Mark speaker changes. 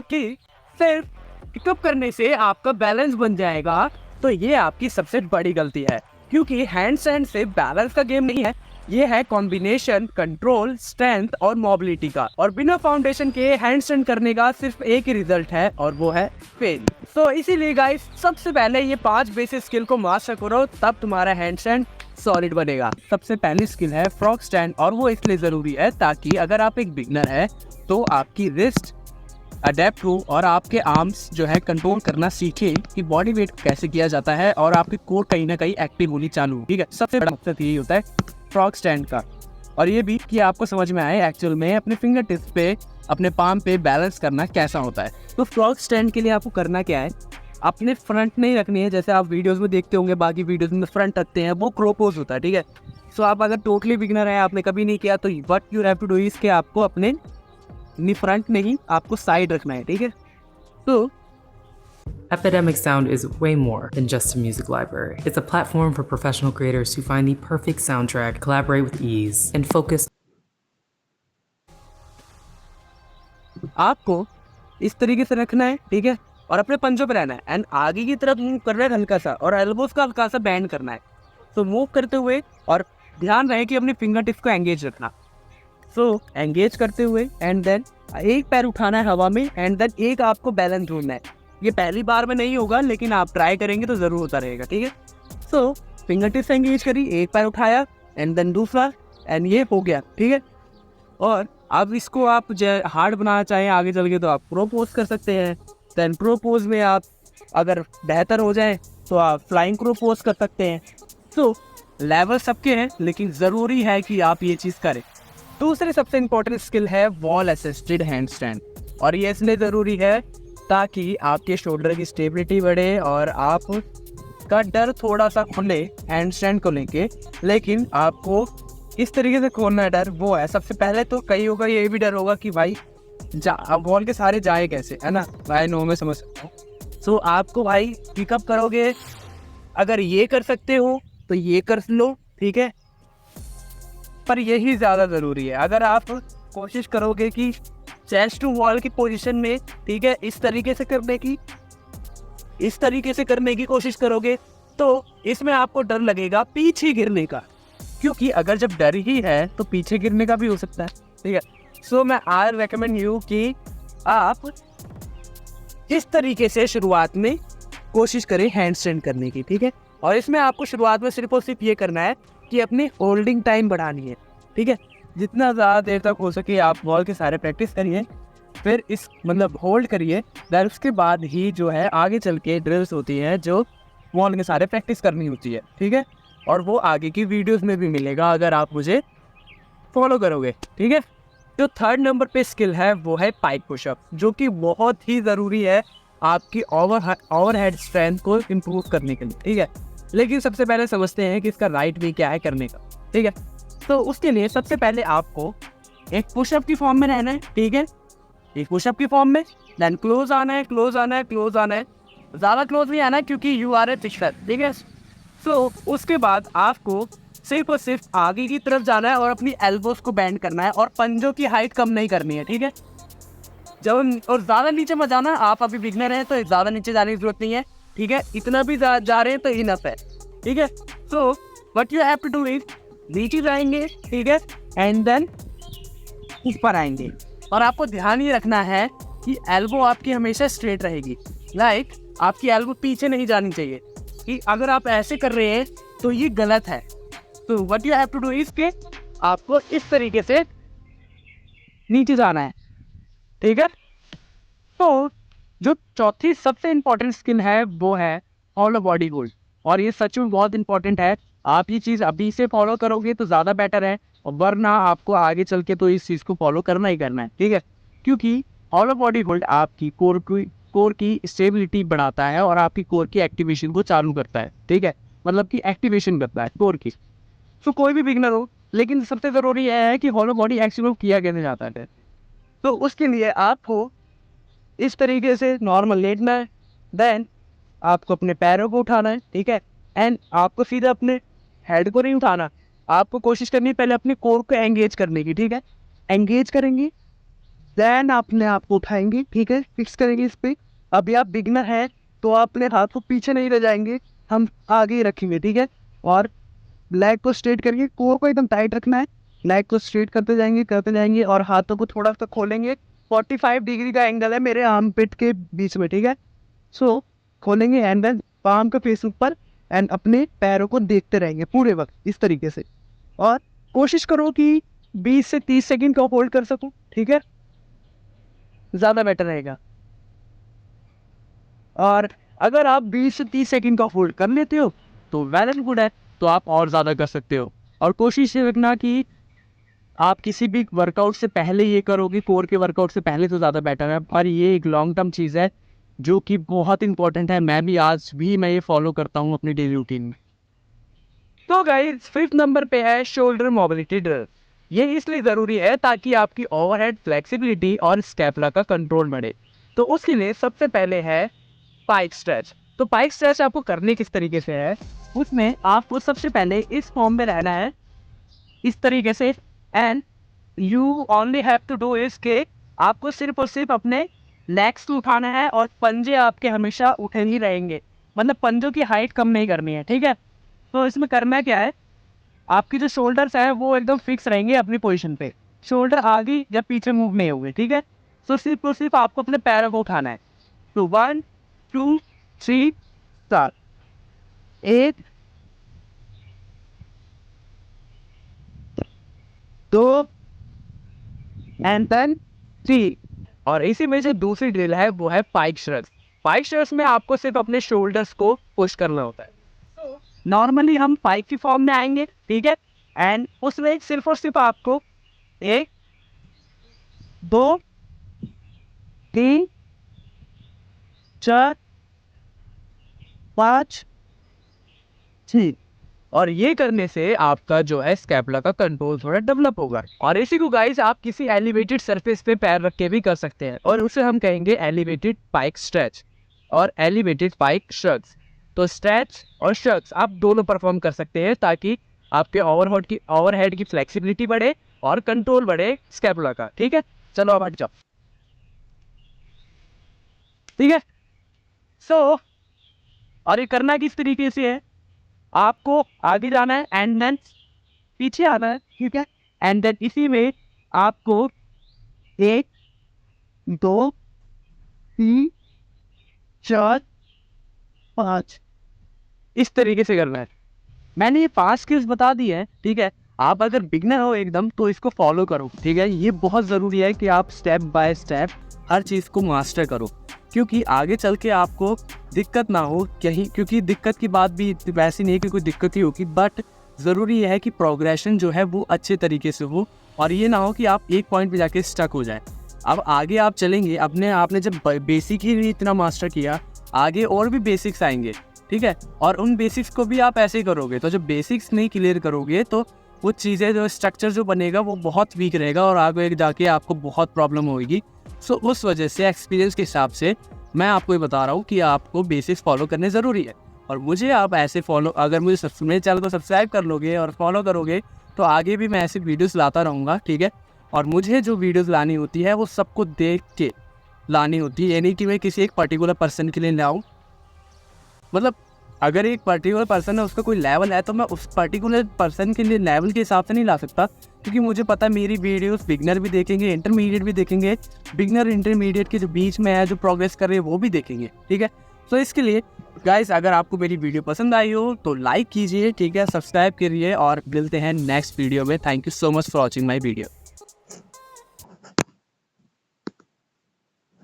Speaker 1: कि सिर्फ पिकअप करने से आपका बैलेंस बन जाएगा, तो ये आपकी सबसे बड़ी गलती है, क्योंकि हैंडस्टैंड से बैलेंस का गेम नहीं है। ये है कॉम्बिनेशन, कंट्रोल, स्ट्रेंथ और मोबिलिटी का। और बिना फाउंडेशन के हैंडस्टैंड करने का सिर्फ एक ही रिजल्ट है, और वो है फेल। तो इसीलिए गाइस, सबसे पहले ये 5 बेसिक स्किल को मास्टर करो, तब तुम्हारा हैंडस्टैंड सॉलिड बनेगा। सबसे पहली स्किल है फ्रॉग स्टैंड, और वो इसलिए जरूरी है ताकि अगर आप एक बिगनर है तो आपकी रिस्ट अडेप्ट हो और आपके आर्म्स जो है कंट्रोल करना सीखे कि बॉडी वेट कैसे किया जाता है, और आपकी कोर कहीं ना कहीं एक्टिव होनी चालू हो। ठीक है, सबसे बड़ा मकसद यही होता है फ्रॉग स्टैंड का। और ये भी कि आपको समझ में आए एक्चुअल में अपने फिंगर टिप्स पे, अपने पाम पे बैलेंस करना कैसा होता है। तो फ्रॉग स्टैंड के लिए आपको करना क्या है, अपने फ्रंट नहीं रखनी है जैसे आप वीडियोस में देखते होंगे, बाकी वीडियोस में फ्रंट रखते हैं, वो क्रोपोज होता है। ठीक है, सो आप अगर टोटली बिगनर है, आपने कभी नहीं किया, तो what you have to do is के आपको अपने फ्रंट नहीं, आपको साइड रखना है। ठीक है, तो
Speaker 2: Epidemic Sound is way more than just a music library. It's a platform for professional creators to find the perfect soundtrack, collaborate with ease, and focus.
Speaker 1: आपको इस तरीके से रखना है। ठीक है, और अपने पंजों पे रहना है, एंड आगे की तरफ मूव करना है हल्का सा, और एल्बोस का हल्का सा बैंड करना है। तो मूव करते हुए, और ध्यान रहे कि अपनी फिंगर टिप्स को एंगेज रखना। सो एंगेज करते हुए, एंड देन एक पैर उठाना है हवा में, एंड देन एक आपको बैलेंस ढूंढना है। ये पहली बार में नहीं होगा, लेकिन आप ट्राई करेंगे तो ज़रूर होता रहेगा। ठीक है, सो फिंगर टिप्स एंगेज करी, एक पैर उठाया, एंड देन दूसरा, एंड ये हो गया। ठीक है, और अब इसको आप हार्ड बनाना चाहें आगे चल के, तो आप प्रो पोज कर सकते हैं। देन प्रो पोज में आप अगर बेहतर हो जाए तो आप फ्लाइंग प्रो पोज कर सकते हैं। तो लेवल सबके हैं, लेकिन ज़रूरी है कि आप ये चीज़ करें। दूसरी सबसे इम्पोर्टेंट स्किल है वॉल असिस्टेड हैंड स्टैंड, और ये इसलिए ज़रूरी है ताकि आपके शोल्डर की स्टेबिलिटी बढ़े और आप का डर थोड़ा सा खुले हैंड स्टैंड को लेके। लेकिन आपको इस तरीके से खोलना है डर, वो है सबसे पहले तो कईयों का ये भी डर होगा कि भाई अब बॉल के सारे जाए कैसे, है ना भाई, नो मैं समझ सकता हूँ। सो आपको भाई पिकअप करोगे, अगर ये कर सकते हो तो ये कर लो। ठीक है, पर यही ज़्यादा ज़रूरी है। अगर आप कोशिश करोगे कि चेस्ट टू वॉल की पोजीशन में, ठीक है, इस तरीके से करने की कोशिश करोगे, तो इसमें आपको डर लगेगा पीछे गिरने का, क्योंकि अगर जब डर ही है तो पीछे गिरने का भी हो सकता है। ठीक है, सो मैं आई रेकमेंड यू कि आप इस तरीके से शुरुआत में कोशिश करें हैंड स्टैंड करने की। ठीक है, और इसमें आपको शुरुआत में सिर्फ और सिर्फ ये करना है कि अपनी होल्डिंग टाइम बढ़ानी है। ठीक है, जितना ज़्यादा देर तक हो सके आप बॉल के सारे प्रैक्टिस करिए, फिर इस मतलब होल्ड करिए। देन उसके बाद ही जो है आगे चल के ड्रिल्स होती है जो बॉल के सारे प्रैक्टिस करनी होती है। ठीक है, और वो आगे की वीडियोस में भी मिलेगा अगर आप मुझे फॉलो करोगे। ठीक है, जो थर्ड नंबर पे स्किल है वो है पाइक पुशअप, जो कि बहुत ही ज़रूरी है आपकी ओवरहेड स्ट्रेंथ को इम्प्रूव करने के लिए। ठीक है, लेकिन सबसे पहले समझते हैं कि इसका राइट वे क्या है करने का। ठीक है, तो उसके लिए सबसे पहले आपको एक पुशअप की फॉर्म में रहना है। ठीक है, एक पुशअप की फॉर्म में, देन क्लोज आना है, ज़्यादा क्लोज नहीं आना है क्योंकि यू आर ए फिशर। ठीक है, सो उसके बाद आपको सिर्फ और सिर्फ आगे की तरफ जाना है और अपनी एल्बोस को बैंड करना है, और पंजों की हाइट कम नहीं करनी है। ठीक है, और ज़्यादा नीचे मत जाना, आप अभी बिगनर हैं तो ज़्यादा नीचे जाने की जरूरत नहीं है। ठीक है, इतना भी जा रहे हैं तो इनफ है। ठीक है, so what you have to do is नीचे जाएंगे, ठीक है, एंड देन ऊपर आएंगे, और आपको ध्यान ये रखना है कि एल्बो आपकी हमेशा स्ट्रेट रहेगी। लाइक आपकी एल्बो पीछे नहीं जानी चाहिए, कि अगर आप ऐसे कर रहे हैं तो ये गलत है। तो what you have to do is के आपको इस तरीके से नीचे जाना है। ठीक है, तो जो चौथी सबसे इम्पोर्टेंट स्किल है वो है ऑल बॉडी होल्ड, और ये सच में बहुत इंपॉर्टेंट है। आप ये चीज़ अभी से फॉलो करोगे तो ज़्यादा बेटर है, और वरना आपको आगे चल के तो इस चीज़ को फॉलो करना ही करना है। ठीक है, क्योंकि ऑल बॉडी होल्ड आपकी कोर की स्टेबिलिटी बढ़ाता है और आपकी कोर की एक्टिवेशन को चालू करता है। ठीक है, मतलब कि एक्टिवेशन करता है कोर की। तो कोई भी बिगनर हो, लेकिन सबसे ज़रूरी यह है कि हॉलो बॉडी एक्टिव किया कैसे जाता है। तो उसके लिए आपको इस तरीके से नॉर्मल लेटना है, देन आपको अपने पैरों को उठाना है। ठीक है, एंड आपको सीधा अपने हेड को नहीं उठाना, आपको कोशिश करनी है पहले अपने कोर को एंगेज करने की। ठीक है, एंगेज करेंगे, देन अपने आप को उठाएंगे, ठीक है, फिक्स करेंगे इस पे। अभी आप बिगनर हैं तो आप अपने हाथ को पीछे नहीं ले जाएंगे, हम आगे ही रखेंगे, ठीक है। और लेग को स्ट्रेट करके, कोर को एकदम टाइट रखना है, लेग को स्ट्रेट करते जाएंगे और हाथों को थोड़ा सा खोलेंगे। 45 डिग्री का एंगल है मेरे आर्म पिट के बीच में, ठीक है। सो खोलेंगे एंड देन पाम का फेस ऊपर एंड अपने पैरों को देखते रहेंगे पूरे वक्त इस तरीके से। और कोशिश करो कि 20 से 30 सेकंड का होल्ड कर सकूं, ठीक है, ज़्यादा बेटर रहेगा। और अगर आप 20 से 30 सेकंड का होल्ड कर लेते हो तो वेल एंड गुड है, तो आप और ज़्यादा कर सकते हो। और कोशिश ये रखना कि आप किसी भी वर्कआउट से पहले ये करोगे, कोर के वर्कआउट से पहले तो ज़्यादा बेटर है। और ये एक लॉन्ग टर्म चीज़ है जो कि बहुत इंपॉर्टेंट है, मैं ये फॉलो करता हूँ अपनी डेली रूटीन में। तो गाइस 5th नंबर पे है शोल्डर मोबिलिटी ड्रिल। ये इसलिए ज़रूरी है ताकि आपकी ओवरहेड फ्लेक्सिबिलिटी और स्कैपुला का कंट्रोल बढ़े। तो उसके लिए सबसे पहले है पाइक स्ट्रेच। तो पाइक स्ट्रेच आपको करने किस तरीके से है, उसमें आपको सबसे पहले इस फॉर्म में रहना है, इस तरीके से। And you only have to do is के आपको सिर्फ और सिर्फ अपने लेग्स को उठाना है और पंजे आपके हमेशा उठे ही रहेंगे, मतलब पंजों की हाइट कम नहीं करनी है, ठीक है। तो इसमें करना क्या है, आपकी जो शोल्डर्स हैं वो एकदम फिक्स रहेंगे अपनी पोजीशन पे, शोल्डर आगे या पीछे मूव नहीं होंगे, ठीक है। तो सिर्फ और सिर्फ आपको अपने पैरों को उठाना है। तो 1 2 3 स्टार्ट। 1 2 and then 3। और इसी में जो दूसरी ड्रिल है वो है पाइक श्रग्स। पाइक श्रग्स में आपको सिर्फ अपने शोल्डर्स को पुश करना होता है। नॉर्मली हम पाइक की फॉर्म में आएंगे, ठीक है। एंड उसमें सिर्फ और सिर्फ आपको 1 2 3 4 5 6। और ये करने से आपका जो है स्कैपुला का कंट्रोल थोड़ा डेवलप होगा। और इसी को गाइस आप किसी एलिवेटेड सरफेस पे पैर रख के भी कर सकते हैं, और उसे हम कहेंगे एलिवेटेड पाइक स्ट्रेच और एलिवेटेड पाइक श्रग्स। तो स्ट्रेच और श्रग्स आप दोनों परफॉर्म कर सकते हैं ताकि आपके ओवरहेड की फ्लेक्सिबिलिटी बढ़े और कंट्रोल बढ़े स्कैपुला का, ठीक है। चलो अब हट जाओ, ठीक है। सो और ये करना किस तरीके से है, आपको आगे जाना है एंड देन पीछे आना है, ठीक है। एंड देन इसी में आपको 1 2 3 4 5 इस तरीके से करना है। मैंने ये 5 स्किल्स बता दी है, ठीक है। आप अगर बिगनर हो एकदम तो इसको फॉलो करो, ठीक है। ये बहुत ज़रूरी है कि आप स्टेप बाय स्टेप हर चीज़ को मास्टर करो, क्योंकि आगे चल के आपको दिक्कत ना हो कहीं, क्योंकि दिक्कत की बात भी वैसी नहीं है कि कोई दिक्कत ही होगी, बट ज़रूरी है कि प्रोग्रेशन जो है वो अच्छे तरीके से हो, और ये ना हो कि आप एक पॉइंट पे जाके स्टक हो जाए। अब आगे आप चलेंगे, आपने जब बेसिक ही इतना मास्टर किया, आगे और भी बेसिक्स आएंगे, ठीक है। और उन बेसिक्स को भी आप ऐसे ही करोगे, तो जब बेसिक्स नहीं क्लियर करोगे तो वो चीज़ें, जो स्ट्रक्चर जो बनेगा वो बहुत वीक रहेगा और आगे जाके आपको बहुत प्रॉब्लम होगी। सो उस वजह से एक्सपीरियंस के हिसाब से मैं आपको ये बता रहा हूँ कि आपको बेसिक्स फॉलो करने ज़रूरी है। और मुझे आप ऐसे फॉलो, अगर मेरे चैनल को सब्सक्राइब कर लोगे और फॉलो करोगे तो आगे भी मैं ऐसे वीडियोस लाता रहूँगा, ठीक है। और मुझे जो वीडियोस लानी होती है वो सबको देख के लानी होती है, यानी कि मैं किसी एक पर्टिकुलर पर्सन के लिए लाऊँ। मतलब अगर एक पर्टिकुलर पर्सन है, उसका कोई लेवल है, तो मैं उस पर्टिकुलर पर्सन के लिए लेवल के हिसाब से नहीं ला सकता, क्योंकि मुझे पता है मेरी वीडियोस बिगनर भी देखेंगे, इंटरमीडिएट भी देखेंगे, बिगनर इंटरमीडिएट के जो बीच में है, जो प्रोग्रेस कर रहे हैं वो भी देखेंगे, ठीक है। तो इसके लिए गाइस, अगर आपको मेरी वीडियो पसंद आई हो तो लाइक कीजिए, ठीक है, सब्सक्राइब करिए, और मिलते हैं नेक्स्ट वीडियो में। Thank you so much for watching my video.